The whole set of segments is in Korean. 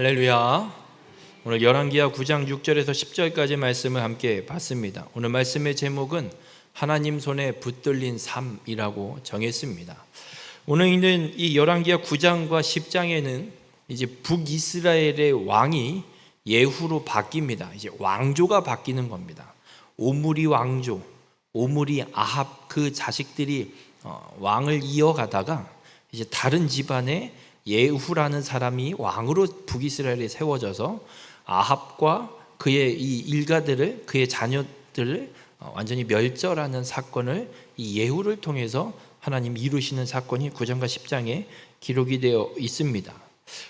할렐루야. 오늘 열왕기하 9장 6절에서 10절까지 말씀을 함께 봤습니다. 오늘 말씀의 제목은 하나님 손에 붙들린 삶이라고 정했습니다. 오늘 있는 이 열왕기하 9장과 10장에는 이제 북이스라엘의 왕이 예후로 바뀝니다. 이제 왕조가 바뀌는 겁니다. 오므리 왕조, 오므리 아합 그 자식들이 왕을 이어가다가 이제 다른 집안의 예후라는 사람이 왕으로 북이스라엘에 세워져서 아합과 그의 이 일가들을, 그의 자녀들을 완전히 멸절하는 사건을 이 예후를 통해서 하나님 이루시는 사건이 9장과 10장에 기록이 되어 있습니다.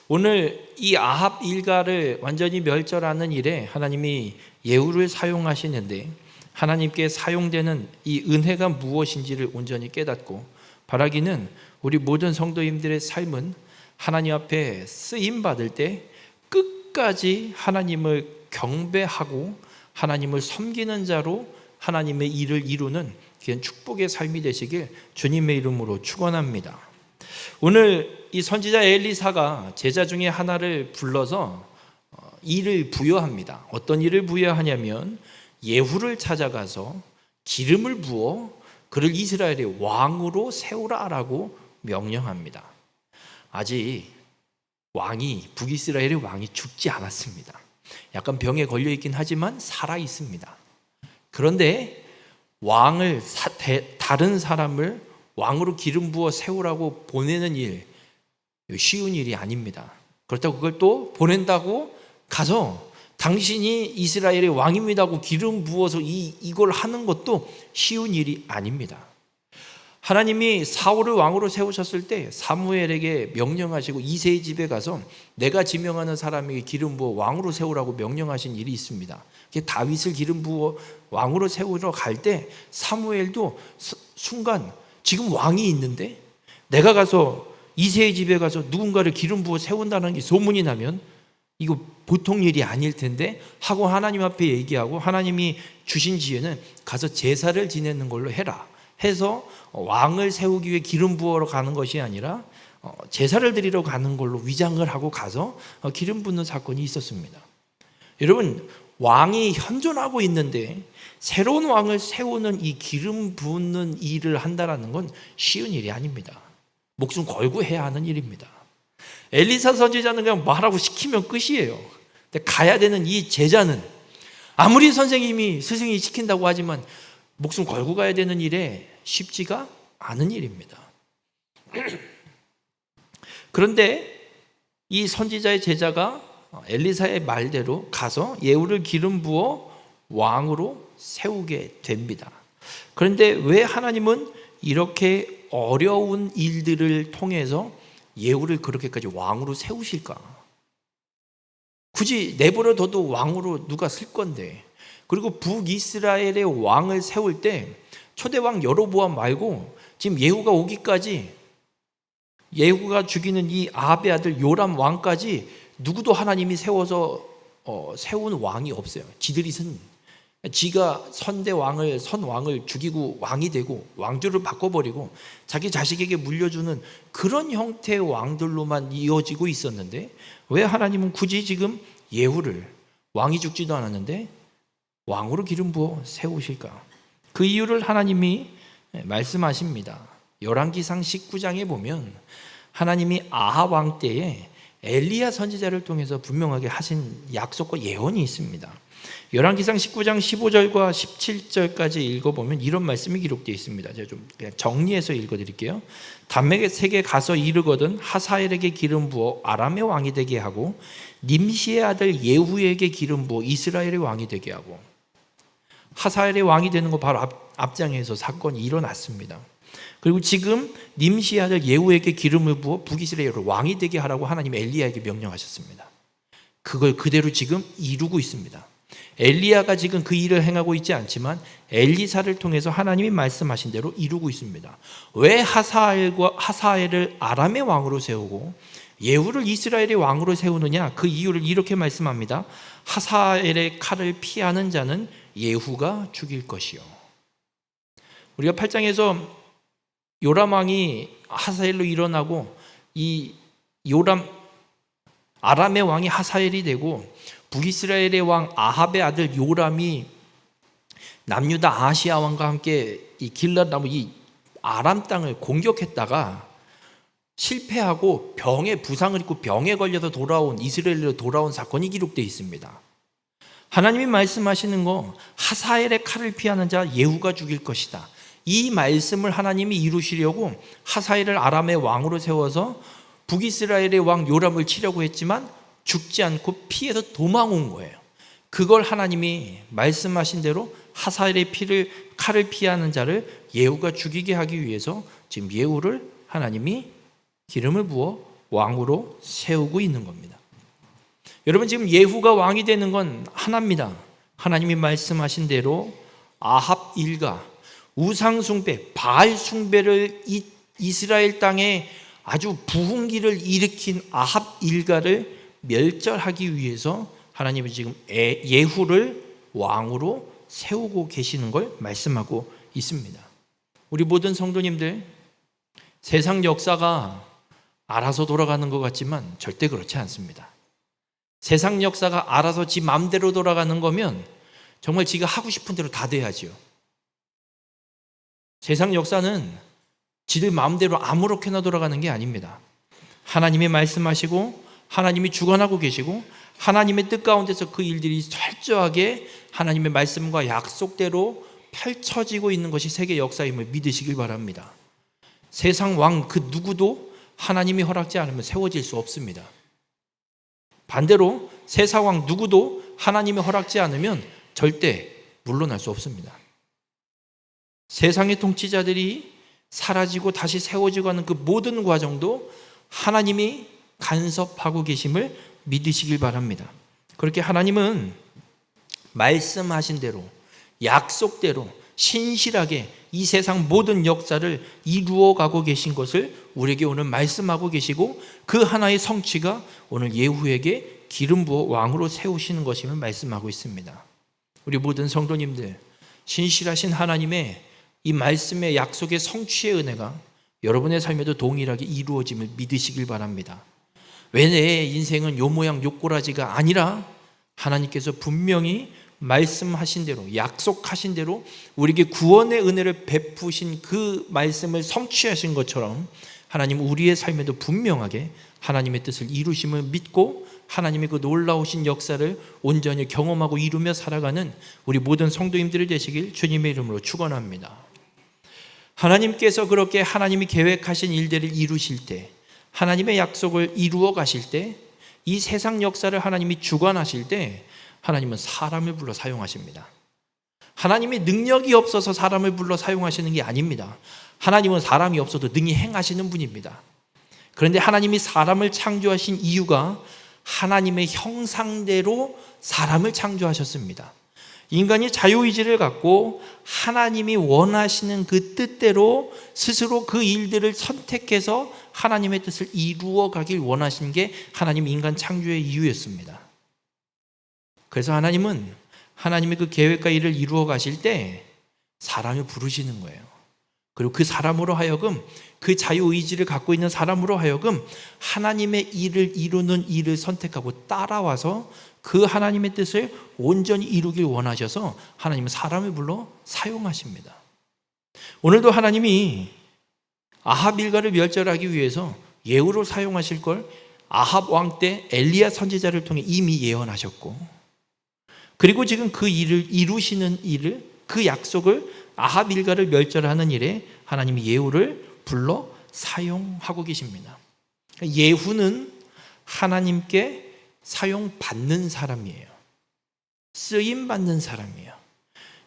오늘 이 아합 일가를 완전히 멸절하는 일에 하나님이 예후를 사용하시는데, 하나님께 사용되는 이 은혜가 무엇인지를 온전히 깨닫고 바라기는 우리 모든 성도님들의 삶은 하나님 앞에 쓰임 받을 때 끝까지 하나님을 경배하고 하나님을 섬기는 자로 하나님의 일을 이루는 그런 축복의 삶이 되시길 주님의 이름으로 축원합니다. 오늘 이 선지자 엘리사가 제자 중에 하나를 불러서 일을 부여합니다. 어떤 일을 부여하냐면 예후를 찾아가서 기름을 부어 그를 이스라엘의 왕으로 세우라라고 명령합니다. 아직 북이스라엘의 왕이 죽지 않았습니다. 약간 병에 걸려 있긴 하지만 살아 있습니다. 그런데 다른 사람을 왕으로 기름 부어 세우라고 보내는 일, 쉬운 일이 아닙니다. 그렇다고 그걸 또 보낸다고 가서 당신이 이스라엘의 왕입니다고 기름 부어서 이걸 하는 것도 쉬운 일이 아닙니다. 하나님이 사울을 왕으로 세우셨을 때 사무엘에게 명령하시고 이새의 집에 가서 내가 지명하는 사람에게 기름 부어 왕으로 세우라고 명령하신 일이 있습니다. 다윗을 기름 부어 왕으로 세우러 갈 때 사무엘도 순간 지금 왕이 있는데 내가 가서 이새의 집에 가서 누군가를 기름 부어 세운다는 게 소문이 나면 이거 보통 일이 아닐 텐데 하고 하나님 앞에 얘기하고, 하나님이 주신 지혜는 가서 제사를 지내는 걸로 해라 해서 왕을 세우기 위해 기름 부어러 가는 것이 아니라 제사를 드리러 가는 걸로 위장을 하고 가서 기름 붓는 사건이 있었습니다. 여러분, 왕이 현존하고 있는데 새로운 왕을 세우는 이 기름 붓는 일을 한다는 건 쉬운 일이 아닙니다. 목숨 걸고 해야 하는 일입니다. 엘리사 선지자는 그냥 말하고 시키면 끝이에요. 근데 가야 되는 이 제자는 아무리 스승이 시킨다고 하지만 목숨 걸고 가야 되는 일에 쉽지가 않은 일입니다. 그런데 이 선지자의 제자가 엘리사의 말대로 가서 예후를 기름 부어 왕으로 세우게 됩니다. 그런데 왜 하나님은 이렇게 어려운 일들을 통해서 예후를 그렇게까지 왕으로 세우실까? 굳이 내버려둬도 왕으로 누가 쓸 건데. 그리고 북이스라엘의 왕을 세울 때 초대왕 여로보암 말고 지금 예후가 오기까지, 예후가 죽이는 이 아합의 아들 요람 왕까지 누구도 하나님이 세워서 세운 왕이 없어요. 지가 선 왕을 죽이고 왕이 되고 왕조를 바꿔버리고 자기 자식에게 물려주는 그런 형태의 왕들로만 이어지고 있었는데, 왜 하나님은 굳이 지금 예후를, 왕이 죽지도 않았는데 왕으로 기름 부어 세우실까? 그 이유를 하나님이 말씀하십니다. 열왕기상 19장에 보면 하나님이 아합 왕 때에 엘리야 선지자를 통해서 분명하게 하신 약속과 예언이 있습니다. 열왕기상 19장 15절과 17절까지 읽어보면 이런 말씀이 기록되어 있습니다. 제가 좀 그냥 정리해서 읽어드릴게요. 다메섹에 가서 이르거든 하사엘에게 기름 부어 아람의 왕이 되게 하고 님시의 아들 예후에게 기름 부어 이스라엘의 왕이 되게 하고. 하사엘의 왕이 되는 거 바로 앞장에서 사건이 일어났습니다. 그리고 지금 님시의 아들 예후에게 기름을 부어 북이스라엘의 왕이 되게 하라고 하나님 엘리야에게 명령하셨습니다. 그걸 그대로 지금 이루고 있습니다. 엘리야가 지금 그 일을 행하고 있지 않지만 엘리사를 통해서 하나님이 말씀하신 대로 이루고 있습니다. 왜 하사엘을 아람의 왕으로 세우고 예후를 이스라엘의 왕으로 세우느냐? 그 이유를 이렇게 말씀합니다. 하사엘의 칼을 피하는 자는 예후가 죽일 것이요. 우리가 8장에서 요람 왕이 하사엘로 일어나고 이 요람 아람의 왕이 하사엘이 되고 북이스라엘의 왕 아합의 아들 요람이 남유다 아시아 왕과 함께 이 길랏 나무 이 아람 땅을 공격했다가 실패하고 병에 부상을 입고 병에 걸려서 돌아온 이스라엘로 돌아온 사건이 기록되어 있습니다. 하나님이 말씀하시는 거 하사엘의 칼을 피하는 자 예후가 죽일 것이다. 이 말씀을 하나님이 이루시려고 하사엘을 아람의 왕으로 세워서 북이스라엘의 왕 요람을 치려고 했지만 죽지 않고 피해서 도망온 거예요. 그걸 하나님이 말씀하신 대로 하사엘의 칼을 피하는 자를 예후가 죽이게 하기 위해서 지금 예후를 하나님이 기름을 부어 왕으로 세우고 있는 겁니다. 여러분, 지금 예후가 왕이 되는 건 하나입니다. 하나님이 말씀하신 대로 아합 일가, 우상 숭배, 바알 숭배를 이스라엘 땅에 아주 부흥기를 일으킨 아합 일가를 멸절하기 위해서 하나님은 지금 예후를 왕으로 세우고 계시는 걸 말씀하고 있습니다. 우리 모든 성도님들, 세상 역사가 알아서 돌아가는 것 같지만 절대 그렇지 않습니다. 세상 역사가 알아서 지 마음대로 돌아가는 거면 정말 지가 하고 싶은 대로 다 돼야지요. 세상 역사는 지들 마음대로 아무렇게나 돌아가는 게 아닙니다. 하나님이 말씀하시고 하나님이 주관하고 계시고 하나님의 뜻 가운데서 그 일들이 철저하게 하나님의 말씀과 약속대로 펼쳐지고 있는 것이 세계 역사임을 믿으시길 바랍니다. 세상 왕 그 누구도 하나님이 허락지 않으면 세워질 수 없습니다. 반대로 세상 왕 누구도 하나님이 허락지 않으면 절대 물러날 수 없습니다. 세상의 통치자들이 사라지고 다시 세워지고 하는 그 모든 과정도 하나님이 간섭하고 계심을 믿으시길 바랍니다. 그렇게 하나님은 말씀하신 대로 약속대로 신실하게 이 세상 모든 역사를 이루어가고 계신 것을 우리에게 오늘 말씀하고 계시고 그 하나의 성취가 오늘 예후에게 기름 부어 왕으로 세우시는 것임을 말씀하고 있습니다. 우리 모든 성도님들, 신실하신 하나님의 이 말씀의 약속의 성취의 은혜가 여러분의 삶에도 동일하게 이루어짐을 믿으시길 바랍니다. 왜 내 인생은 요 모양 요 꼬라지가 아니라 하나님께서 분명히 말씀하신 대로 약속하신 대로 우리에게 구원의 은혜를 베푸신 그 말씀을 성취하신 것처럼 하나님 우리의 삶에도 분명하게 하나님의 뜻을 이루심을 믿고 하나님의 그 놀라우신 역사를 온전히 경험하고 이루며 살아가는 우리 모든 성도님들이 되시길 주님의 이름으로 축원합니다. 하나님께서 그렇게 하나님이 계획하신 일들을 이루실 때, 하나님의 약속을 이루어 가실 때, 이 세상 역사를 하나님이 주관하실 때 하나님은 사람을 불러 사용하십니다. 하나님이 능력이 없어서 사람을 불러 사용하시는 게 아닙니다. 하나님은 사람이 없어도 능히 행하시는 분입니다. 그런데 하나님이 사람을 창조하신 이유가 하나님의 형상대로 사람을 창조하셨습니다. 인간이 자유의지를 갖고 하나님이 원하시는 그 뜻대로 스스로 그 일들을 선택해서 하나님의 뜻을 이루어 가길 원하신 게 하나님 인간 창조의 이유였습니다. 그래서 하나님은 하나님의 그 계획과 일을 이루어 가실 때 사람을 부르시는 거예요. 그리고 그 사람으로 하여금, 그 자유의지를 갖고 있는 사람으로 하여금 하나님의 일을 이루는 일을 선택하고 따라와서 그 하나님의 뜻을 온전히 이루길 원하셔서 하나님은 사람을 불러 사용하십니다. 오늘도 하나님이 아합 일가를 멸절하기 위해서 예후를 사용하실 걸 아합 왕 때 엘리야 선지자를 통해 이미 예언하셨고, 그리고 지금 그 일을 이루시는 일을, 그 약속을 아합 일가를 멸절하는 일에 하나님이 예후를 불러 사용하고 계십니다. 예후는 하나님께 사용받는 사람이에요. 쓰임받는 사람이에요.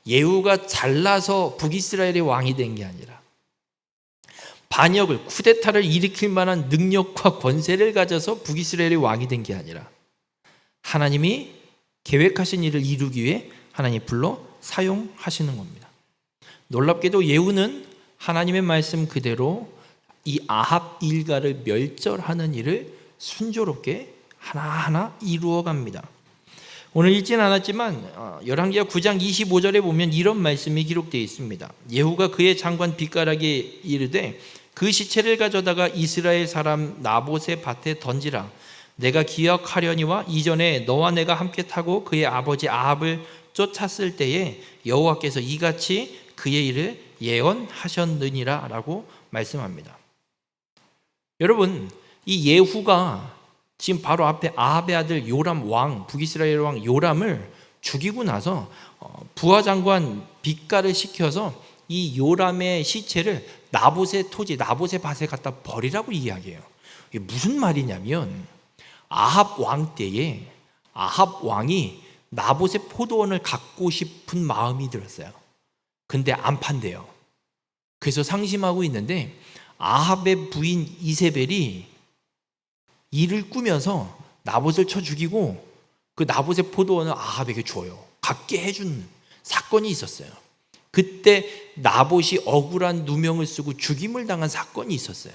예후가 잘나서 북이스라엘의 왕이 된 게 아니라 반역을, 쿠데타를 일으킬 만한 능력과 권세를 가져서 북이스라엘의 왕이 된 게 아니라 하나님이 계획하신 일을 이루기 위해 하나님이 불러 사용하시는 겁니다. 놀랍게도 예후는 하나님의 말씀 그대로 이 아합 일가를 멸절하는 일을 순조롭게 하나하나 이루어갑니다. 오늘 읽지는 않았지만 열왕기하 9장 25절에 보면 이런 말씀이 기록되어 있습니다. 예후가 그의 장관 빗가락에 이르되 그 시체를 가져다가 이스라엘 사람 나봇의 밭에 던지라. 내가 기억하려니와 이전에 너와 내가 함께 타고 그의 아버지 아합을 쫓았을 때에 여호와께서 이같이 그의 일을 예언하셨느니라 라고 말씀합니다. 여러분, 이 예후가 지금 바로 앞에 아합의 아들 요람 왕, 북이스라엘 왕 요람을 죽이고 나서 부하장관 빗가를 시켜서 이 요람의 시체를 나봇의 토지, 나봇의 밭에 갖다 버리라고 이야기해요. 이게 무슨 말이냐면 아합 왕 때에 아합 왕이 나봇의 포도원을 갖고 싶은 마음이 들었어요. 근데 안 판대요. 그래서 상심하고 있는데 아합의 부인 이세벨이 이를 꾸며서 나봇을 쳐 죽이고 그 나봇의 포도원을 아합에게 줘요. 갖게 해준 사건이 있었어요. 그때 나봇이 억울한 누명을 쓰고 죽임을 당한 사건이 있었어요.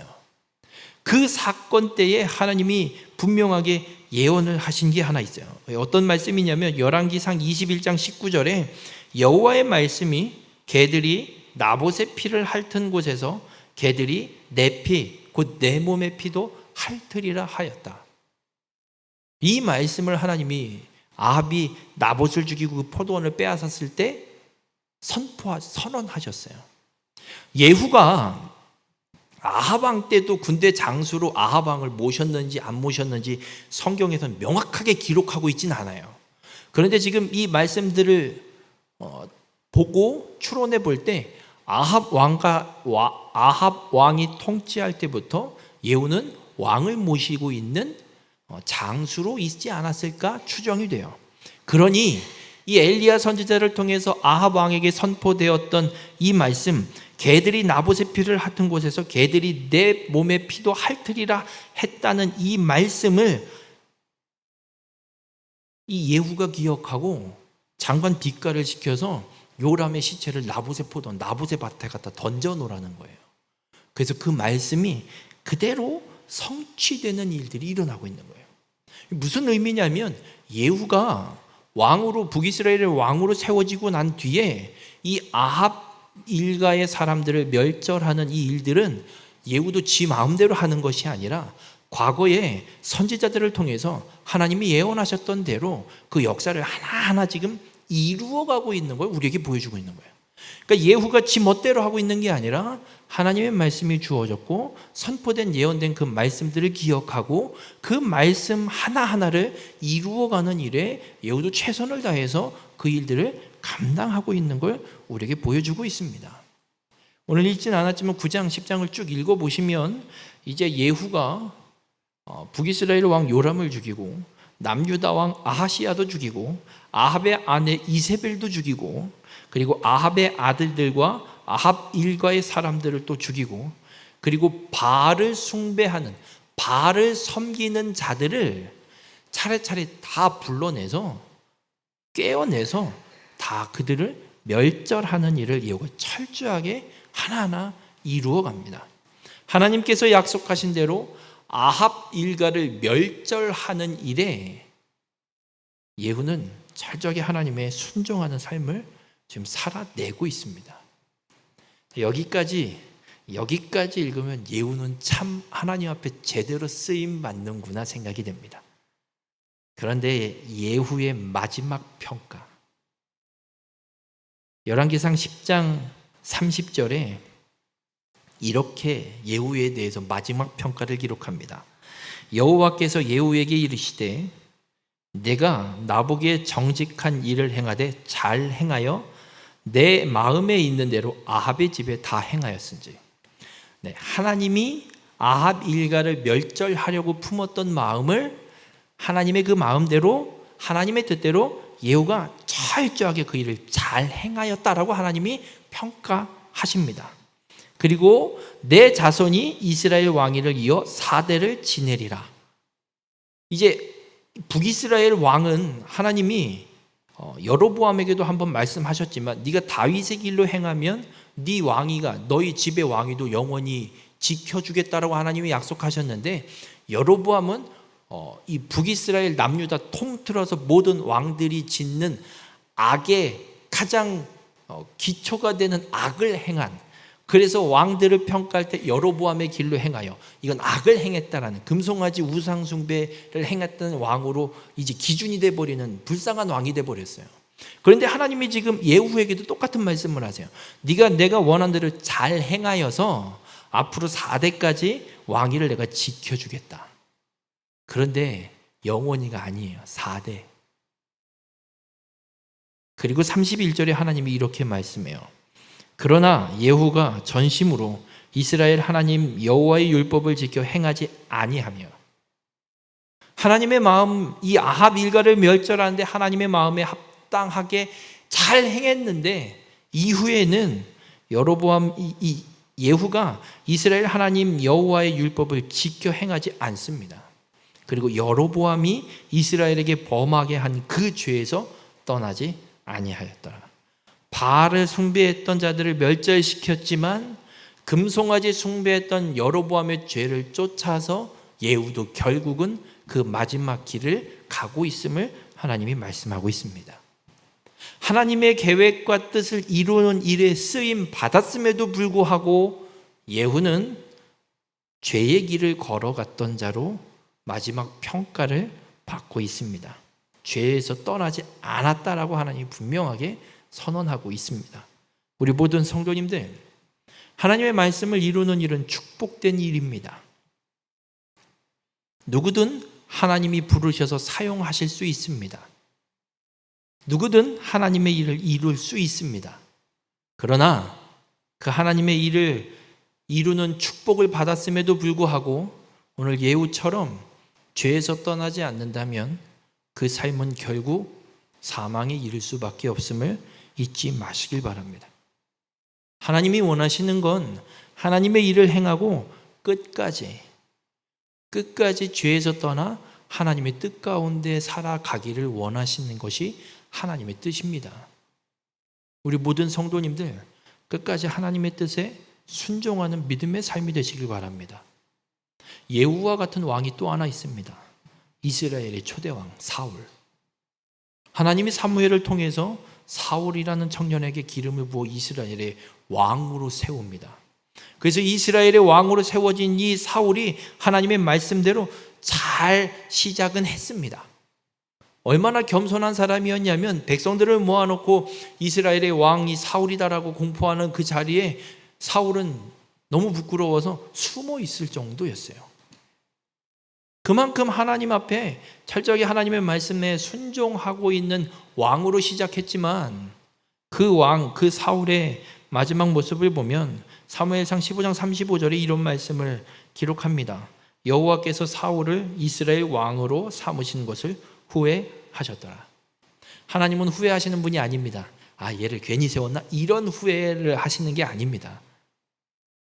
그 사건 때에 하나님이 분명하게 예언을 하신 게 하나 있어요. 어떤 말씀이냐면 열왕기상 21장 19절에 여호와의 말씀이 개들이 나봇의 피를 핥은 곳에서 개들이 내 피, 곧 내 몸의 피도 핥으리라 하였다. 이 말씀을 하나님이 아합이 나봇을 죽이고 그 포도원을 빼앗았을 때 선언하셨어요. 예후가 아합 왕 때도 군대 장수로 아합 왕을 모셨는지 안 모셨는지 성경에서는 명확하게 기록하고 있지는 않아요. 그런데 지금 이 말씀들을 보고 추론해 볼 때 아합 왕이 통치할 때부터 예후는 왕을 모시고 있는 장수로 있지 않았을까 추정이 돼요. 그러니 이 엘리야 선지자를 통해서 아합 왕에게 선포되었던 이 말씀, 개들이 나봇의 피를 핥은 곳에서 개들이 내 몸의 피도 핥으리라 했다는 이 말씀을 이 예후가 기억하고 장관 빗가를 시켜서 요람의 시체를 나봇의 포도원, 나봇의 밭에 갖다 던져 놓으라는 거예요. 그래서 그 말씀이 그대로 성취되는 일들이 일어나고 있는 거예요. 무슨 의미냐면 예후가 왕으로 북이스라엘의 왕으로 세워지고 난 뒤에 이 아합 일가의 사람들을 멸절하는 이 일들은 예후도 지 마음대로 하는 것이 아니라 과거에 선지자들을 통해서 하나님이 예언하셨던 대로 그 역사를 하나하나 지금 이루어가고 있는 걸 우리에게 보여주고 있는 거예요. 그러니까 예후가 지 멋대로 하고 있는 게 아니라 하나님의 말씀이 주어졌고 선포된 예언된 그 말씀들을 기억하고 그 말씀 하나하나를 이루어가는 일에 예후도 최선을 다해서 그 일들을 감당하고 있는 걸 우리에게 보여주고 있습니다. 오늘 읽지는 않았지만 9장 10장을 쭉 읽어보시면 이제 예후가 북이스라엘 왕 요람을 죽이고 남유다 왕 아하시야도 죽이고 아합의 아내 이세벨도 죽이고 그리고 아합의 아들들과 아합 일가의 사람들을 또 죽이고 그리고 바알을 숭배하는 바알을 섬기는 자들을 차례차례 다 불러내서 깨어내서 다 그들을 멸절하는 일을 예후가 철저하게 하나하나 이루어 갑니다. 하나님께서 약속하신 대로 아합 일가를 멸절하는 일에 예후는 철저하게 하나님의 순종하는 삶을 지금 살아내고 있습니다. 여기까지 읽으면 예후는 참 하나님 앞에 제대로 쓰임 받는구나 생각이 됩니다. 그런데 예후의 마지막 평가, 열왕기상 10장 30절에 이렇게 예후에 대해서 마지막 평가를 기록합니다. 여호와께서 예후에게 이르시되 내가 나보기에 정직한 일을 행하되 잘 행하여 내 마음에 있는 대로 아합의 집에 다 행하였은지. 네, 하나님이 아합 일가를 멸절하려고 품었던 마음을 하나님의 그 마음대로 하나님의 뜻대로 예후가 철저하게 그 일을 잘 행하였다라고 하나님이 평가하십니다. 그리고 내 자손이 이스라엘 왕위를 이어 4대를 지내리라. 이제 북이스라엘 왕은 하나님이 여로보암에게도 한번 말씀하셨지만 네가 다윗의 길로 행하면 네 왕위가 너희 집의 왕위도 영원히 지켜주겠다라고 하나님이 약속하셨는데 여로보암은 이 북이스라엘 남유다 통틀어서 모든 왕들이 짓는 악의 가장 기초가 되는 악을 행한 그래서 왕들을 평가할 때 여로보암의 길로 행하여, 이건 악을 행했다라는, 금송아지 우상 숭배를 행했던 왕으로 이제 기준이 돼 버리는 불쌍한 왕이 돼 버렸어요. 그런데 하나님이 지금 예후에게도 똑같은 말씀을 하세요. 네가 내가 원한 대로 잘 행하여서 앞으로 4대까지 왕위를 내가 지켜주겠다. 그런데 영원히가 아니에요. 4대. 그리고 31절에 하나님이 이렇게 말씀해요. 그러나 예후가 전심으로 이스라엘 하나님 여호와의 율법을 지켜 행하지 아니하며, 하나님의 마음, 이 아합 일가를 멸절하는데 하나님의 마음에 합당하게 잘 행했는데, 이후에는 여로보암 이 예후가 이스라엘 하나님 여호와의 율법을 지켜 행하지 않습니다. 그리고 여로보암이 이스라엘에게 범하게 한 그 죄에서 떠나지 아니하였더라. 바알을 숭배했던 자들을 멸절시켰지만 금송아지 숭배했던 여로보암의 죄를 쫓아서 예후도 결국은 그 마지막 길을 가고 있음을 하나님이 말씀하고 있습니다. 하나님의 계획과 뜻을 이루는 일에 쓰임 받았음에도 불구하고 예후는 죄의 길을 걸어갔던 자로 마지막 평가를 받고 있습니다. 죄에서 떠나지 않았다라고 하나님이 분명하게 선언하고 있습니다. 우리 모든 성도님들, 하나님의 말씀을 이루는 일은 축복된 일입니다. 누구든 하나님이 부르셔서 사용하실 수 있습니다. 누구든 하나님의 일을 이룰 수 있습니다. 그러나 그 하나님의 일을 이루는 축복을 받았음에도 불구하고 오늘 예후처럼 죄에서 떠나지 않는다면 그 삶은 결국 사망에 이를 수밖에 없음을 잊지 마시길 바랍니다. 하나님이 원하시는 건 하나님의 일을 행하고 끝까지 죄에서 떠나 하나님의 뜻 가운데 살아가기를 원하시는 것이 하나님의 뜻입니다. 우리 모든 성도님들 끝까지 하나님의 뜻에 순종하는 믿음의 삶이 되시길 바랍니다. 예후와 같은 왕이 또 하나 있습니다. 이스라엘의 초대왕 사울. 하나님이 사무엘을 통해서 사울이라는 청년에게 기름을 부어 이스라엘의 왕으로 세웁니다. 그래서 이스라엘의 왕으로 세워진 이 사울이 하나님의 말씀대로 잘 시작은 했습니다. 얼마나 겸손한 사람이었냐면 백성들을 모아놓고 이스라엘의 왕이 사울이다라고 공포하는 그 자리에 사울은 너무 부끄러워서 숨어 있을 정도였어요. 그만큼 하나님 앞에 철저하게 하나님의 말씀에 순종하고 있는 왕으로 시작했지만 그 왕, 그 사울의 마지막 모습을 보면 사무엘상 15장 35절에 이런 말씀을 기록합니다. 여호와께서 사울을 이스라엘 왕으로 삼으신 것을 후회하셨더라. 하나님은 후회하시는 분이 아닙니다. 아, 얘를 괜히 세웠나? 이런 후회를 하시는 게 아닙니다.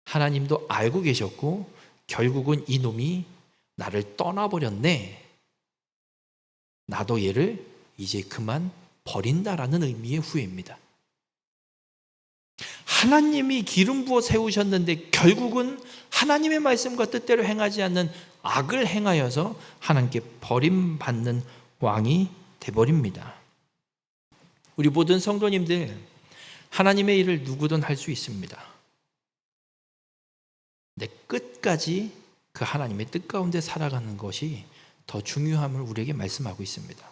하나님도 알고 계셨고 결국은 이놈이 나를 떠나버렸네. 나도 얘를 이제 그만 버린다라는 의미의 후회입니다. 하나님이 기름 부어 세우셨는데 결국은 하나님의 말씀과 뜻대로 행하지 않는 악을 행하여서 하나님께 버림받는 왕이 되어버립니다. 우리 모든 성도님들, 하나님의 일을 누구든 할 수 있습니다. 내 끝까지 그 하나님의 뜻 가운데 살아가는 것이 더 중요함을 우리에게 말씀하고 있습니다.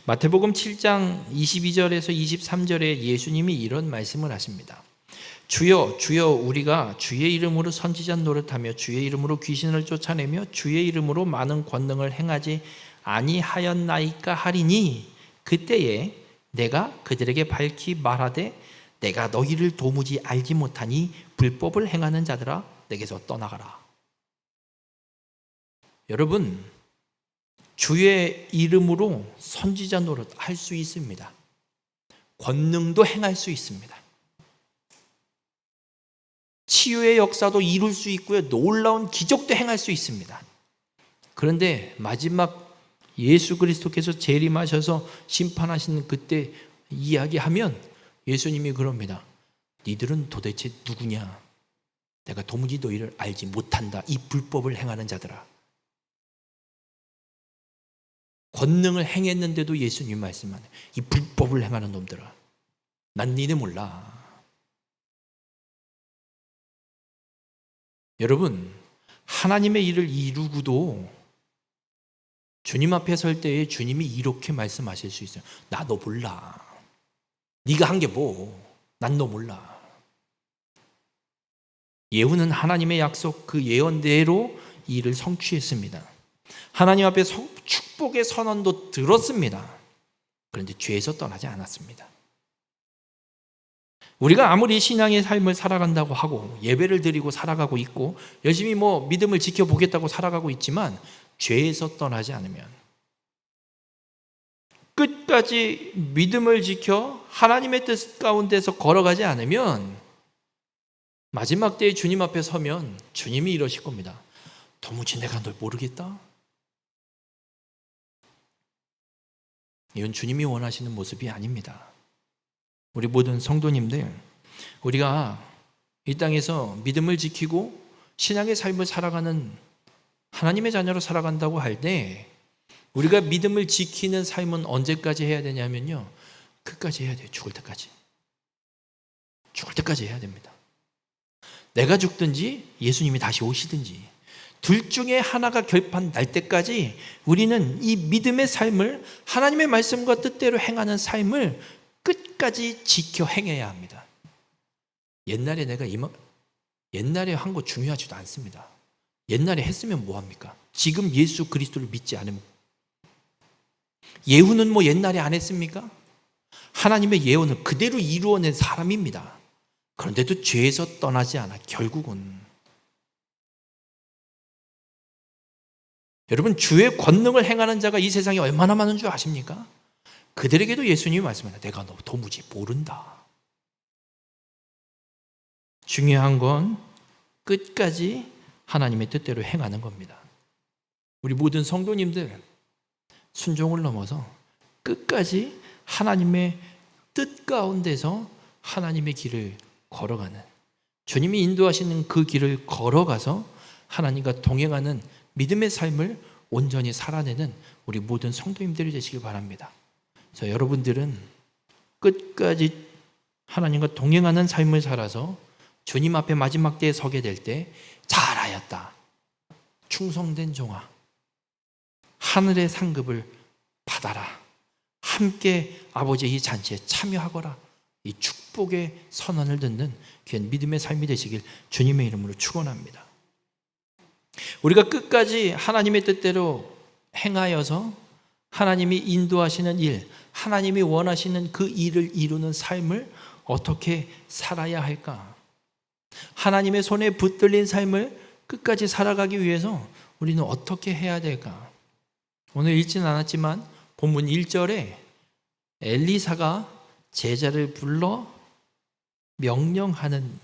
마태복음 7장 22절에서 23절에 예수님이 이런 말씀을 하십니다. 주여 주여 우리가 주의 이름으로 선지자 노릇하며 주의 이름으로 귀신을 쫓아내며 주의 이름으로 많은 권능을 행하지 아니하였나이까 하리니 그때에 내가 그들에게 밝히 말하되 내가 너희를 도무지 알지 못하니 불법을 행하는 자들아 내게서 떠나가라. 여러분, 주의 이름으로 선지자 노릇 할 수 있습니다. 권능도 행할 수 있습니다. 치유의 역사도 이룰 수 있고요. 놀라운 기적도 행할 수 있습니다. 그런데 마지막 예수 그리스도께서 재림하셔서 심판하시는 그때 이야기하면 예수님이 그럽니다. 니들은 도대체 누구냐? 내가 도무지 너희를 알지 못한다. 이 불법을 행하는 자들아. 권능을 행했는데도 예수님 말씀하네. 이 불법을 행하는 놈들아. 난 니네 몰라. 여러분, 하나님의 일을 이루고도 주님 앞에 설 때에 주님이 이렇게 말씀하실 수 있어요. 나 너 몰라. 네가 한 게 뭐? 난 너 몰라. 예후는 하나님의 약속 그 예언대로 이 일을 성취했습니다. 하나님 앞에 축복의 선언도 들었습니다. 그런데 죄에서 떠나지 않았습니다. 우리가 아무리 신앙의 삶을 살아간다고 하고 예배를 드리고 살아가고 있고 열심히 믿음을 지켜보겠다고 살아가고 있지만 죄에서 떠나지 않으면, 끝까지 믿음을 지켜 하나님의 뜻 가운데서 걸어가지 않으면 마지막 때에 주님 앞에 서면 주님이 이러실 겁니다. 도무지 내가 널 모르겠다. 이건 주님이 원하시는 모습이 아닙니다. 우리 모든 성도님들, 우리가 이 땅에서 믿음을 지키고 신앙의 삶을 살아가는 하나님의 자녀로 살아간다고 할 때 우리가 믿음을 지키는 삶은 언제까지 해야 되냐면요, 끝까지 해야 돼요. 죽을 때까지. 죽을 때까지 해야 됩니다. 내가 죽든지 예수님이 다시 오시든지 둘 중에 하나가 결판 날 때까지 우리는 이 믿음의 삶을, 하나님의 말씀과 뜻대로 행하는 삶을 끝까지 지켜 행해야 합니다. 옛날에 옛날에 한 거 중요하지도 않습니다. 옛날에 했으면 뭐합니까? 지금 예수 그리스도를 믿지 않으면. 예후는 옛날에 안 했습니까? 하나님의 예언을 그대로 이루어낸 사람입니다. 그런데도 죄에서 떠나지 않아 결국은. 여러분, 주의 권능을 행하는 자가 이 세상에 얼마나 많은 줄 아십니까? 그들에게도 예수님이 말씀합니다. 내가 너 도무지 모른다. 중요한 건 끝까지 하나님의 뜻대로 행하는 겁니다. 우리 모든 성도님들, 순종을 넘어서 끝까지 하나님의 뜻 가운데서 하나님의 길을 걸어가는, 주님이 인도하시는 그 길을 걸어가서 하나님과 동행하는 믿음의 삶을 온전히 살아내는 우리 모든 성도님들이 되시길 바랍니다. 자, 여러분들은 끝까지 하나님과 동행하는 삶을 살아서 주님 앞에 마지막 때에 서게 될 때 잘하였다, 충성된 종아, 하늘의 상급을 받아라, 함께 아버지의 이 잔치에 참여하거라, 이 축복의 선언을 듣는 귀한 믿음의 삶이 되시길 주님의 이름으로 축원합니다. 우리가 끝까지 하나님의 뜻대로 행하여서 하나님이 인도하시는 일, 하나님이 원하시는 그 일을 이루는 삶을 어떻게 살아야 할까? 하나님의 손에 붙들린 삶을 끝까지 살아가기 위해서 우리는 어떻게 해야 될까? 오늘 읽지는 않았지만 본문 1절에 엘리사가 제자를 불러 명령하는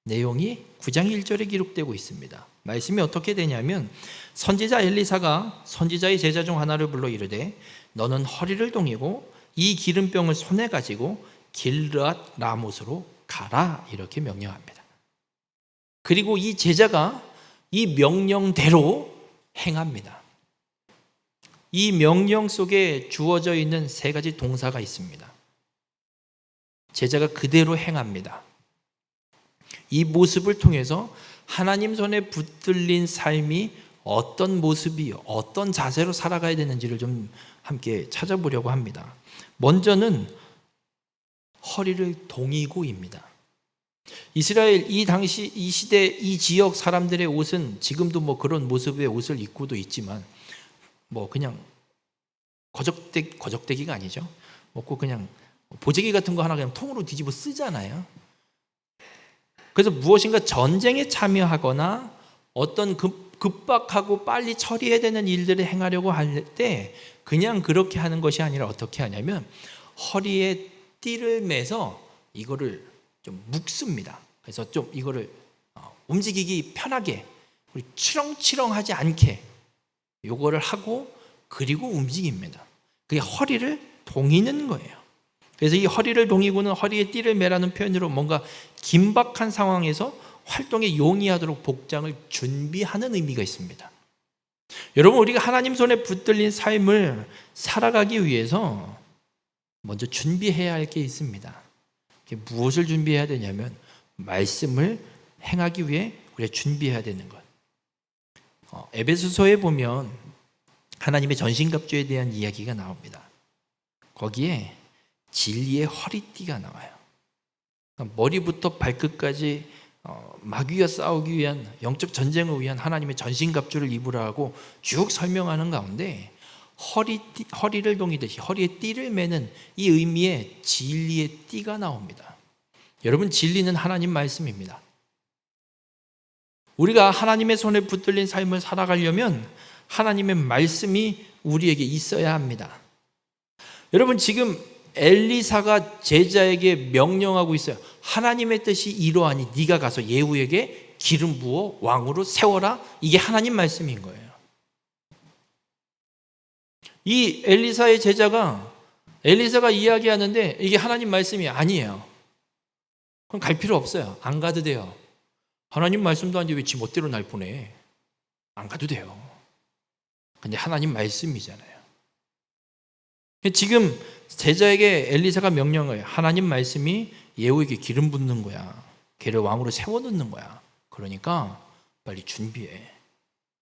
내용이 9장 1절에 기록되고 있습니다. 말씀이 어떻게 되냐면, 선지자 엘리사가 선지자의 제자 중 하나를 불러 이르되 너는 허리를 동이고 이 기름병을 손에 가지고 길르앗 라못으로 가라, 이렇게 명령합니다. 그리고 이 제자가 이 명령대로 행합니다. 이 명령 속에 주어져 있는 세 가지 동사가 있습니다. 제자가 그대로 행합니다. 이 모습을 통해서 하나님 손에 붙들린 삶이 어떤 모습이, 어떤 자세로 살아가야 되는지를 좀 함께 찾아보려고 합니다. 먼저는 허리를 동이고입니다. 이스라엘 이 당시 이 시대 이 지역 사람들의 옷은 지금도 그런 모습의 옷을 입고도 있지만 그냥 거적대기가 아니죠. 먹고 그냥 보재기 같은 거 하나 그냥 통으로 뒤집어 쓰잖아요. 그래서 무엇인가 전쟁에 참여하거나 어떤 급박하고 빨리 처리해야 되는 일들을 행하려고 할 때 그냥 그렇게 하는 것이 아니라 어떻게 하냐면 허리에 띠를 매서 이거를 좀 묶습니다. 그래서 좀 이거를 움직이기 편하게, 우리 치렁치렁하지 않게 요거를 하고 그리고 움직입니다. 그게 허리를 동이는 거예요. 그래서 이 허리를 동이고는 허리에 띠를 매라는 표현으로 뭔가 긴박한 상황에서 활동에 용이하도록 복장을 준비하는 의미가 있습니다. 여러분, 우리가 하나님 손에 붙들린 삶을 살아가기 위해서 먼저 준비해야 할 게 있습니다. 무엇을 준비해야 되냐면 말씀을 행하기 위해 우리가 준비해야 되는 것. 에베소서에 보면 하나님의 전신갑주에 대한 이야기가 나옵니다. 거기에 진리의 허리띠가 나와요. 머리부터 발끝까지 마귀와 싸우기 위한, 영적 전쟁을 위한 하나님의 전신갑주를 입으라고 쭉 설명하는 가운데 허리를 동이듯이 허리에 띠를 매는 이 의미의 진리의 띠가 나옵니다. 여러분, 진리는 하나님 말씀입니다. 우리가 하나님의 손에 붙들린 삶을 살아가려면 하나님의 말씀이 우리에게 있어야 합니다. 여러분, 지금 엘리사가 제자에게 명령하고 있어요. 하나님의 뜻이 이러하니 네가 가서 예후에게 기름 부어 왕으로 세워라. 이게 하나님 말씀인 거예요. 이 엘리사의 제자가 엘리사가 이야기하는데 이게 하나님 말씀이 아니에요. 그럼 갈 필요 없어요. 안 가도 돼요. 하나님 말씀도 아닌데 왜 지 멋대로 날 보내? 안 가도 돼요. 근데 하나님 말씀이잖아요. 지금 제자에게 엘리사가 명령을, 하나님 말씀이 예후에게 기름 붓는 거야. 걔를 왕으로 세워놓는 거야. 그러니까 빨리 준비해.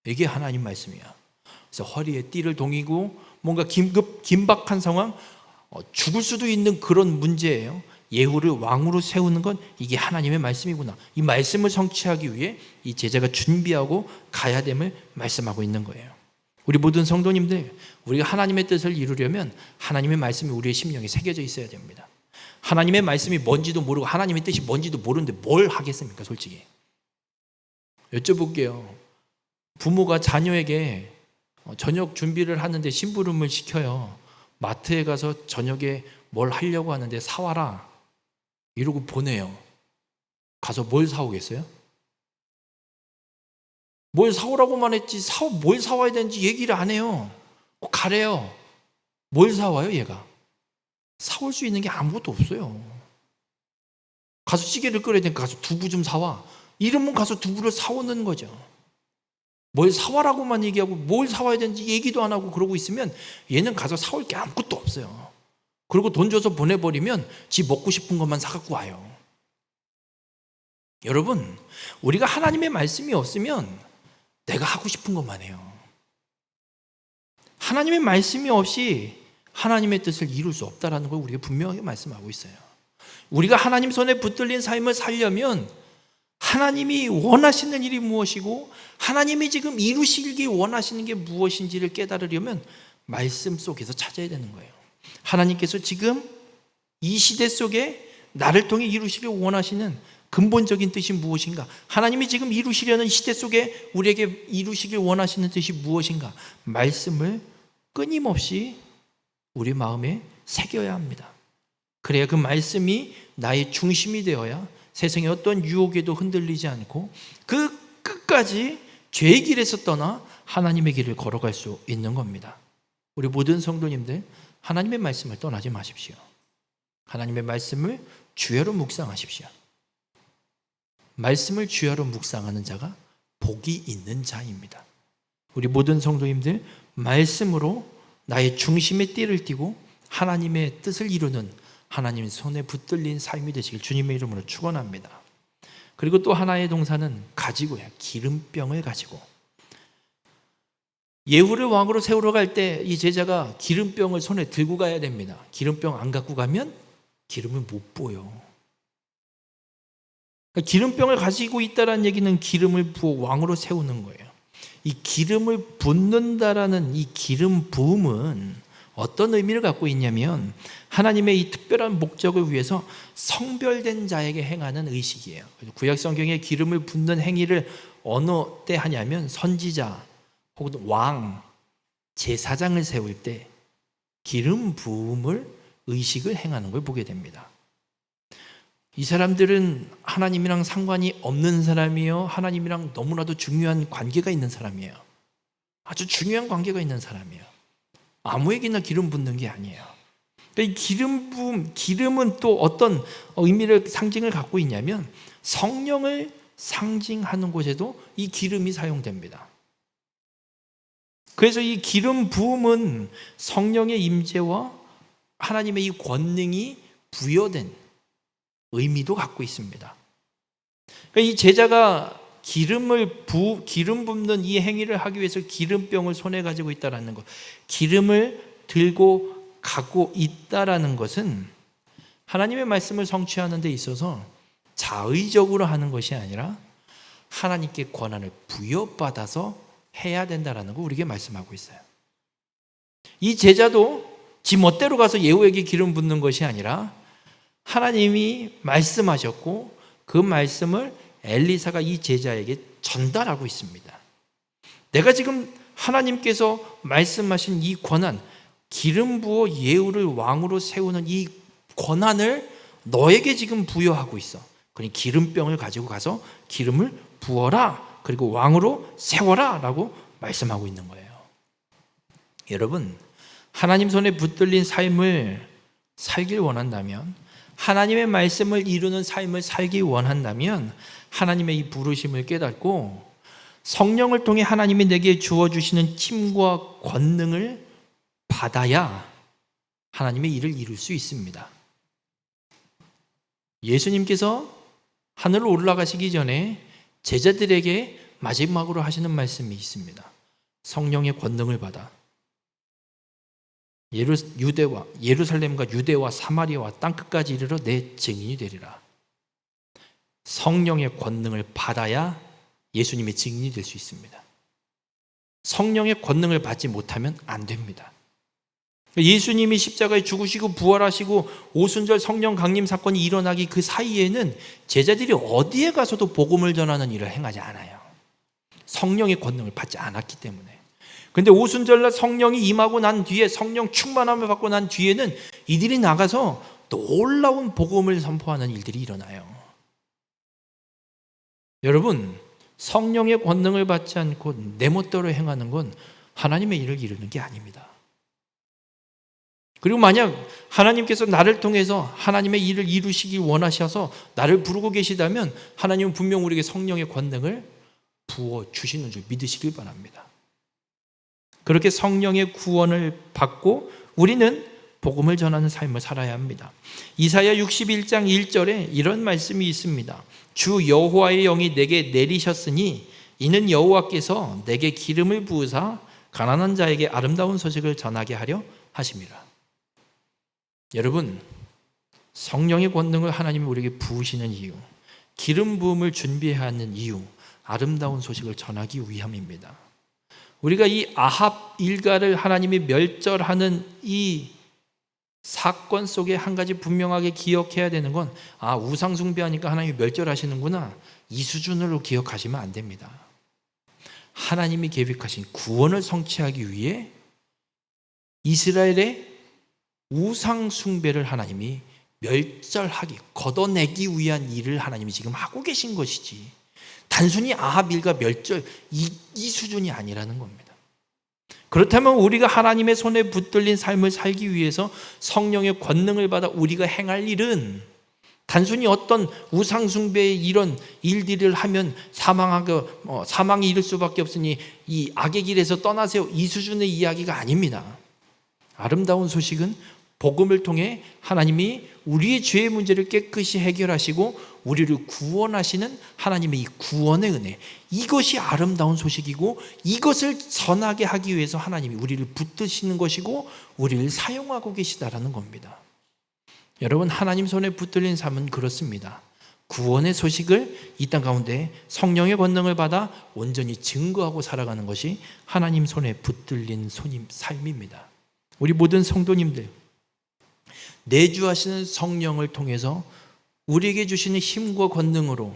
이게 하나님 말씀이야. 그래서 허리에 띠를 동이고 뭔가 긴박한 상황, 죽을 수도 있는 그런 문제예요. 예후를 왕으로 세우는 건 이게 하나님의 말씀이구나. 이 말씀을 성취하기 위해 이 제자가 준비하고 가야 됨을 말씀하고 있는 거예요. 우리 모든 성도님들, 우리가 하나님의 뜻을 이루려면 하나님의 말씀이 우리의 심령에 새겨져 있어야 됩니다. 하나님의 말씀이 뭔지도 모르고 하나님의 뜻이 뭔지도 모르는데 뭘 하겠습니까, 솔직히? 여쭤볼게요. 부모가 자녀에게 저녁 준비를 하는데 심부름을 시켜요. 마트에 가서 저녁에 뭘 하려고 하는데 사와라 이러고 보내요. 가서 뭘 사오겠어요? 뭘 사오라고만 했지 뭘 사와야 되는지 얘기를 안 해요. 가래요. 뭘 사와요 얘가? 사올 수 있는 게 아무것도 없어요. 가서 찌개를 끓여야 되니까 가서 두부 좀 사와. 이러면 가서 두부를 사오는 거죠. 뭘 사와라고만 얘기하고 뭘 사와야 되는지 얘기도 안 하고 그러고 있으면 얘는 가서 사올 게 아무것도 없어요. 그리고 돈 줘서 보내버리면 지 먹고 싶은 것만 사갖고 와요. 여러분, 우리가 하나님의 말씀이 없으면 내가 하고 싶은 것만 해요. 하나님의 말씀이 없이 하나님의 뜻을 이룰 수 없다는 걸 우리가 분명하게 말씀하고 있어요. 우리가 하나님 손에 붙들린 삶을 살려면 하나님이 원하시는 일이 무엇이고 하나님이 지금 이루시기 원하시는 게 무엇인지를 깨달으려면 말씀 속에서 찾아야 되는 거예요. 하나님께서 지금 이 시대 속에 나를 통해 이루시길 원하시는 근본적인 뜻이 무엇인가? 하나님이 지금 이루시려는 시대 속에 우리에게 이루시길 원하시는 뜻이 무엇인가? 말씀을 끊임없이 우리 마음에 새겨야 합니다. 그래야 그 말씀이 나의 중심이 되어야 세상의 어떤 유혹에도 흔들리지 않고 그 끝까지 죄의 길에서 떠나 하나님의 길을 걸어갈 수 있는 겁니다. 우리 모든 성도님들, 하나님의 말씀을 떠나지 마십시오. 하나님의 말씀을 주야로 묵상하십시오. 말씀을 주야로 묵상하는 자가 복이 있는 자입니다. 우리 모든 성도님들, 말씀으로 나의 중심에 띠를 띠고 하나님의 뜻을 이루는 하나님 손에 붙들린 삶이 되시길 주님의 이름으로 축원합니다. 그리고 또 하나의 동사는 가지고야, 기름병을 가지고. 예후를 왕으로 세우러 갈 때 이 제자가 기름병을 손에 들고 가야 됩니다. 기름병 안 갖고 가면 기름을 못 부어요. 그러니까 기름병을 가지고 있다는 얘기는 기름을 부어 왕으로 세우는 거예요. 이 기름을 붓는다라는 이 기름 부음은 어떤 의미를 갖고 있냐면 하나님의 이 특별한 목적을 위해서 성별된 자에게 행하는 의식이에요. 구약 성경에 기름을 붓는 행위를 어느 때 하냐면 선지자 혹은 왕, 제사장을 세울 때 기름 부음을 의식을 행하는 걸 보게 됩니다. 이 사람들은 하나님이랑 상관이 없는 사람이요, 하나님이랑 너무나도 중요한 관계가 있는 사람이에요. 아주 중요한 관계가 있는 사람이에요. 아무에게나 기름 붓는 게 아니에요. 이 기름 부음, 기름은 또 어떤 의미를, 상징을 갖고 있냐면 성령을 상징하는 곳에도 이 기름이 사용됩니다. 그래서 이 기름 부음은 성령의 임재와 하나님의 이 권능이 부여된 의미도 갖고 있습니다. 이 제자가 기름 붓는 이 행위를 하기 위해서 기름병을 손에 가지고 있다라는 것, 기름을 들고 가고 있다라는 것은 하나님의 말씀을 성취하는 데 있어서 자의적으로 하는 것이 아니라 하나님께 권한을 부여받아서 해야 된다라는 거 우리에게 말씀하고 있어요. 이 제자도 지 멋대로 가서 예후에게 기름 붓는 것이 아니라 하나님이 말씀하셨고 그 말씀을 엘리사가 이 제자에게 전달하고 있습니다. 내가 지금 하나님께서 말씀하신 이 권한, 기름 부어 예후를 왕으로 세우는 이 권한을 너에게 지금 부여하고 있어. 그러니 기름병을 가지고 가서 기름을 부어라. 그리고 왕으로 세워라 라고 말씀하고 있는 거예요. 여러분, 하나님 손에 붙들린 삶을 살길 원한다면, 하나님의 말씀을 이루는 삶을 살기 원한다면 하나님의 이 부르심을 깨닫고 성령을 통해 하나님이 내게 주어주시는 힘과 권능을 받아야 하나님의 일을 이룰 수 있습니다. 예수님께서 하늘로 올라가시기 전에 제자들에게 마지막으로 하시는 말씀이 있습니다. 성령의 권능을 받아 예루살렘과 유대와 사마리아와 땅끝까지 이르러 내 증인이 되리라. 성령의 권능을 받아야 예수님의 증인이 될 수 있습니다. 성령의 권능을 받지 못하면 안 됩니다. 예수님이 십자가에 죽으시고 부활하시고 오순절 성령 강림 사건이 일어나기 그 사이에는 제자들이 어디에 가서도 복음을 전하는 일을 행하지 않아요. 성령의 권능을 받지 않았기 때문에. 그런데 오순절날 성령이 임하고 난 뒤에, 성령 충만함을 받고 난 뒤에는 이들이 나가서 놀라운 복음을 선포하는 일들이 일어나요. 여러분, 성령의 권능을 받지 않고 내 멋대로 행하는 건 하나님의 일을 이루는 게 아닙니다. 그리고 만약 하나님께서 나를 통해서 하나님의 일을 이루시기 원하셔서 나를 부르고 계시다면 하나님은 분명 우리에게 성령의 권능을 부어주시는 줄 믿으시길 바랍니다. 그렇게 성령의 구원을 받고 우리는 복음을 전하는 삶을 살아야 합니다. 이사야 61장 1절에 이런 말씀이 있습니다. 주 여호와의 영이 내게 내리셨으니 이는 여호와께서 내게 기름을 부으사 가난한 자에게 아름다운 소식을 전하게 하려 하심이라. 여러분, 성령의 권능을 하나님이 우리에게 부으시는 이유, 기름 부음을 준비해야 하는 이유, 아름다운 소식을 전하기 위함입니다. 우리가 이 아합 일가를 하나님이 멸절하는 이 사건 속에 한 가지 분명하게 기억해야 되는 건, 우상 숭배하니까 하나님이 멸절하시는구나, 이 수준으로 기억하시면 안 됩니다. 하나님이 계획하신 구원을 성취하기 위해 이스라엘의 우상 숭배를 하나님이 멸절하기, 걷어내기 위한 일을 하나님이 지금 하고 계신 것이지, 단순히 아합 일가 멸절 이 수준이 아니라는 겁니다. 그렇다면 우리가 하나님의 손에 붙들린 삶을 살기 위해서 성령의 권능을 받아 우리가 행할 일은 단순히 어떤 우상 숭배의 이런 일들을 하면 사망이 이를 수밖에 없으니 이 악의 길에서 떠나세요, 이 수준의 이야기가 아닙니다. 아름다운 소식은 복음을 통해 하나님이 우리의 죄의 문제를 깨끗이 해결하시고 우리를 구원하시는 하나님의 이 구원의 은혜, 이것이 아름다운 소식이고 이것을 전하게 하기 위해서 하나님이 우리를 붙드시는 것이고 우리를 사용하고 계시다라는 겁니다. 여러분, 하나님 손에 붙들린 삶은 그렇습니다. 구원의 소식을 이 땅 가운데 성령의 권능을 받아 온전히 증거하고 살아가는 것이 하나님 손에 붙들린 삶입니다. 우리 모든 성도님들, 내주하시는 성령을 통해서 우리에게 주시는 힘과 권능으로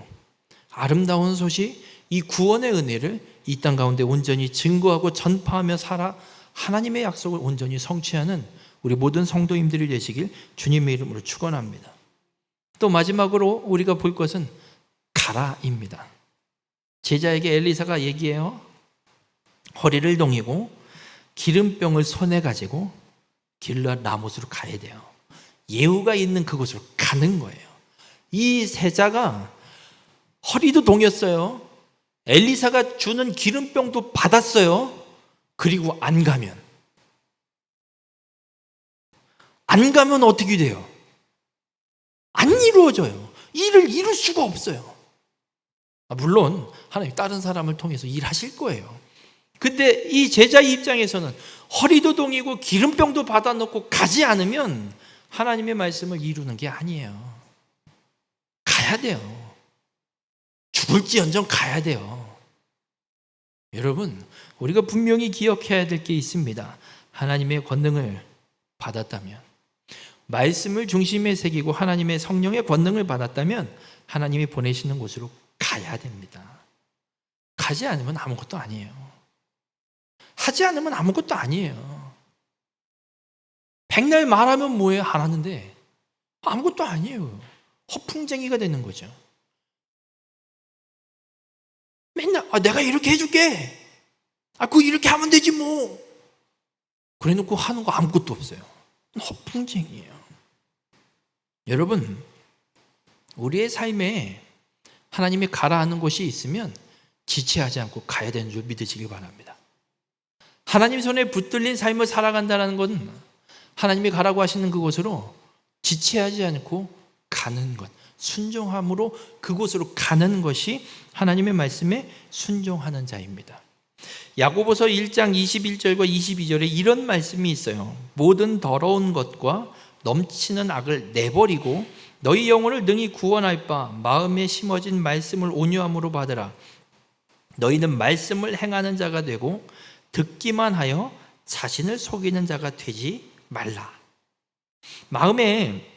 아름다운 소식, 이 구원의 은혜를 이 땅 가운데 온전히 증거하고 전파하며 살아 하나님의 약속을 온전히 성취하는 우리 모든 성도님들이 되시길 주님의 이름으로 축원합니다. 또 마지막으로 우리가 볼 것은 가라입니다. 제자에게 엘리사가 얘기해요. 허리를 동이고 기름병을 손에 가지고 길르앗 라못으로 가야 돼요. 예후가 있는 그곳으로 가는 거예요. 이 세자가 허리도 동였어요. 엘리사가 주는 기름병도 받았어요. 그리고 안 가면 어떻게 돼요? 안 이루어져요. 일을 이룰 수가 없어요. 물론 하나님 다른 사람을 통해서 일하실 거예요. 근데 이 제자 입장에서는 허리도 동이고 기름병도 받아놓고 가지 않으면 하나님의 말씀을 이루는 게 아니에요. 가야 돼요. 죽을지언정 가야 돼요. 여러분, 우리가 분명히 기억해야 될 게 있습니다. 하나님의 권능을 받았다면, 말씀을 중심에 새기고 하나님의 성령의 권능을 받았다면 하나님이 보내시는 곳으로 가야 됩니다. 가지 않으면 아무것도 아니에요. 하지 않으면 아무것도 아니에요. 백날 말하면 뭐예요? 안 하는데 아무것도 아니에요. 허풍쟁이가 되는 거죠. 맨날 내가 이렇게 해줄게. 그거 이렇게 하면 되지 뭐. 그래놓고 하는 거 아무것도 없어요. 허풍쟁이에요. 여러분, 우리의 삶에 하나님이 가라 하는 곳이 있으면 지체하지 않고 가야 되는 줄 믿으시길 바랍니다. 하나님 손에 붙들린 삶을 살아간다는 건 하나님이 가라고 하시는 그곳으로 지체하지 않고 가는 것, 순종함으로 그곳으로 가는 것이 하나님의 말씀에 순종하는 자입니다. 야고보서 1장 21절과 22절에 이런 말씀이 있어요. 모든 더러운 것과 넘치는 악을 내버리고 너희 영혼을 능히 구원할 바 마음에 심어진 말씀을 온유함으로 받으라. 너희는 말씀을 행하는 자가 되고 듣기만 하여 자신을 속이는 자가 되지 말라. 마음에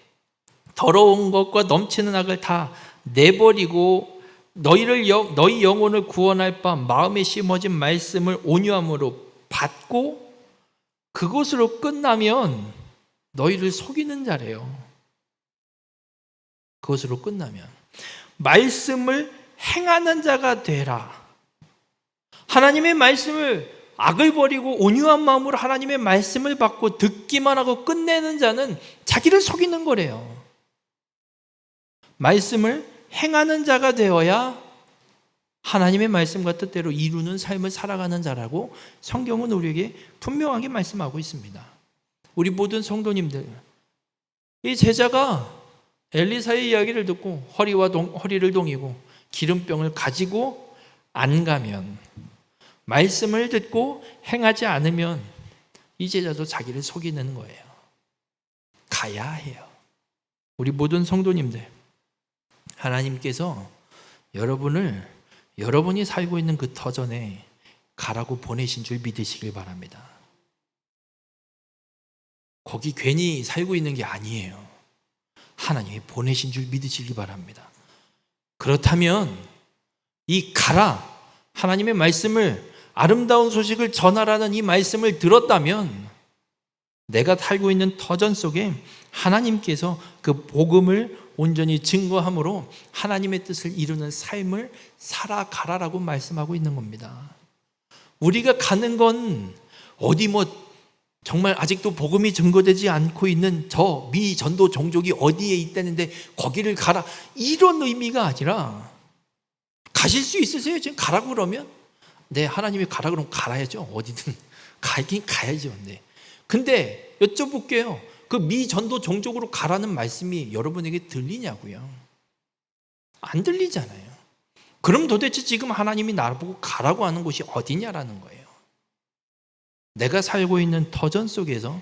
더러운 것과 넘치는 악을 다 내버리고 너희 영혼을 구원할 바 마음에 심어진 말씀을 온유함으로 받고 그것으로 끝나면 너희를 속이는 자래요. 그것으로 끝나면 말씀을 행하는 자가 되라. 하나님의 말씀을 악을 버리고 온유한 마음으로 하나님의 말씀을 받고 듣기만 하고 끝내는 자는 자기를 속이는 거래요. 말씀을 행하는 자가 되어야 하나님의 말씀과 뜻대로 이루는 삶을 살아가는 자라고 성경은 우리에게 분명하게 말씀하고 있습니다. 우리 모든 성도님들, 이 제자가 엘리사의 이야기를 듣고 허리를 동이고 기름병을 가지고 안 가면, 말씀을 듣고 행하지 않으면 이 제자도 자기를 속이는 거예요. 가야 해요. 우리 모든 성도님들, 하나님께서 여러분이 살고 있는 그 터전에 가라고 보내신 줄 믿으시길 바랍니다. 거기 괜히 살고 있는 게 아니에요. 하나님이 보내신 줄 믿으시기 바랍니다. 그렇다면 이 가라, 하나님의 말씀을, 아름다운 소식을 전하라는 이 말씀을 들었다면 내가 살고 있는 터전 속에 하나님께서 그 복음을 온전히 증거함으로 하나님의 뜻을 이루는 삶을 살아가라라고 말씀하고 있는 겁니다. 우리가 가는 건 어디 정말 아직도 복음이 증거되지 않고 있는 저 미전도 종족이 어디에 있다는데 거기를 가라, 이런 의미가 아니라, 가실 수 있으세요? 지금 가라고 그러면? 네, 하나님이 가라 그러면 가야죠. 어디든 가긴 가야죠. 네. 근데 여쭤볼게요. 그 미전도 종족으로 가라는 말씀이 여러분에게 들리냐고요? 안 들리잖아요. 그럼 도대체 지금 하나님이 나보고 가라고 하는 곳이 어디냐라는 거예요. 내가 살고 있는 터전 속에서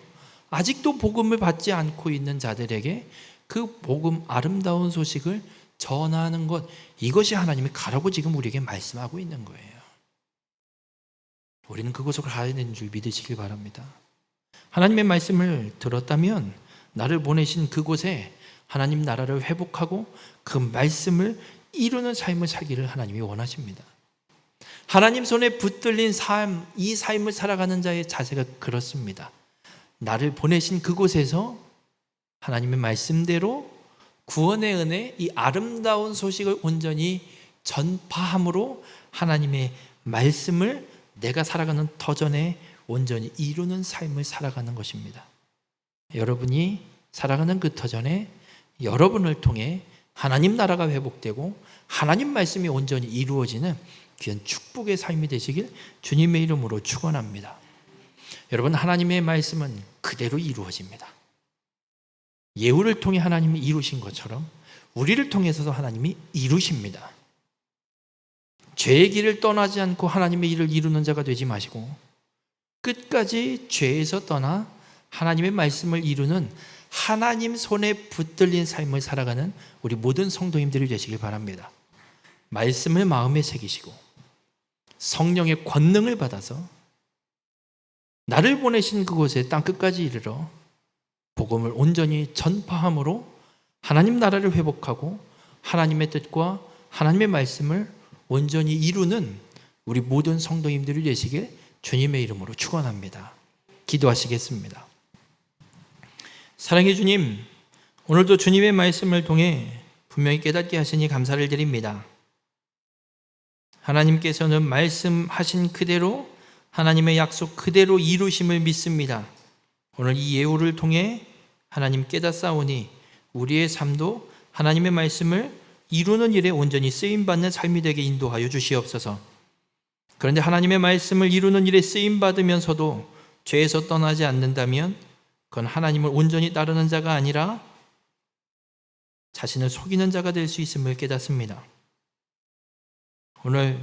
아직도 복음을 받지 않고 있는 자들에게 그 복음, 아름다운 소식을 전하는 것, 이것이 하나님이 가라고 지금 우리에게 말씀하고 있는 거예요. 우리는 그곳으로 가야 되는 줄 믿으시길 바랍니다. 하나님의 말씀을 들었다면 나를 보내신 그곳에 하나님 나라를 회복하고 그 말씀을 이루는 삶을 살기를 하나님이 원하십니다. 하나님 손에 붙들린 삶, 이 삶을 살아가는 자의 자세가 그렇습니다. 나를 보내신 그곳에서 하나님의 말씀대로 구원의 은혜, 이 아름다운 소식을 온전히 전파함으로 하나님의 말씀을 내가 살아가는 터전에 온전히 이루는 삶을 살아가는 것입니다. 여러분이 살아가는 그 터전에 여러분을 통해 하나님 나라가 회복되고 하나님 말씀이 온전히 이루어지는 귀한 축복의 삶이 되시길 주님의 이름으로 축원합니다. 여러분, 하나님의 말씀은 그대로 이루어집니다. 예후를 통해 하나님이 이루신 것처럼 우리를 통해서도 하나님이 이루십니다. 죄의 길을 떠나지 않고 하나님의 일을 이루는 자가 되지 마시고 끝까지 죄에서 떠나 하나님의 말씀을 이루는 하나님 손에 붙들린 삶을 살아가는 우리 모든 성도님들이 되시길 바랍니다. 말씀을 마음에 새기시고 성령의 권능을 받아서 나를 보내신 그곳에 땅끝까지 이르러 복음을 온전히 전파함으로 하나님 나라를 회복하고 하나님의 뜻과 하나님의 말씀을 온전히 이루는 우리 모든 성도님들이 되시길 주님의 이름으로 축원합니다. 기도하시겠습니다. 사랑의 주님, 오늘도 주님의 말씀을 통해 분명히 깨닫게 하시니 감사를 드립니다. 하나님께서는 말씀하신 그대로 하나님의 약속 그대로 이루심을 믿습니다. 오늘 이 예우를 통해 하나님 깨닫사오니 우리의 삶도 하나님의 말씀을 이루는 일에 온전히 쓰임받는 삶이 되게 인도하여 주시옵소서. 그런데 하나님의 말씀을 이루는 일에 쓰임받으면서도 죄에서 떠나지 않는다면 그건 하나님을 온전히 따르는 자가 아니라 자신을 속이는 자가 될 수 있음을 깨닫습니다. 오늘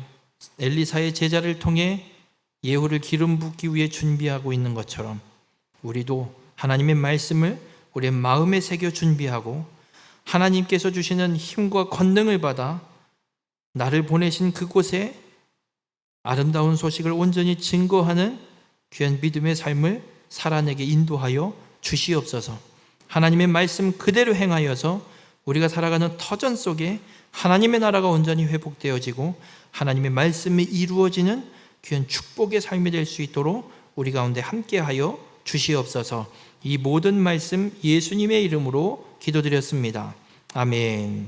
엘리사의 제자를 통해 예후를 기름 붓기 위해 준비하고 있는 것처럼 우리도 하나님의 말씀을 우리의 마음에 새겨 준비하고 하나님께서 주시는 힘과 권능을 받아 나를 보내신 그곳에 아름다운 소식을 온전히 증거하는 귀한 믿음의 삶을 살아내게 인도하여 주시옵소서. 하나님의 말씀 그대로 행하여서 우리가 살아가는 터전 속에 하나님의 나라가 온전히 회복되어지고 하나님의 말씀이 이루어지는 귀한 축복의 삶이 될 수 있도록 우리 가운데 함께하여 주시옵소서. 이 모든 말씀 예수님의 이름으로 기도드렸습니다. 아멘.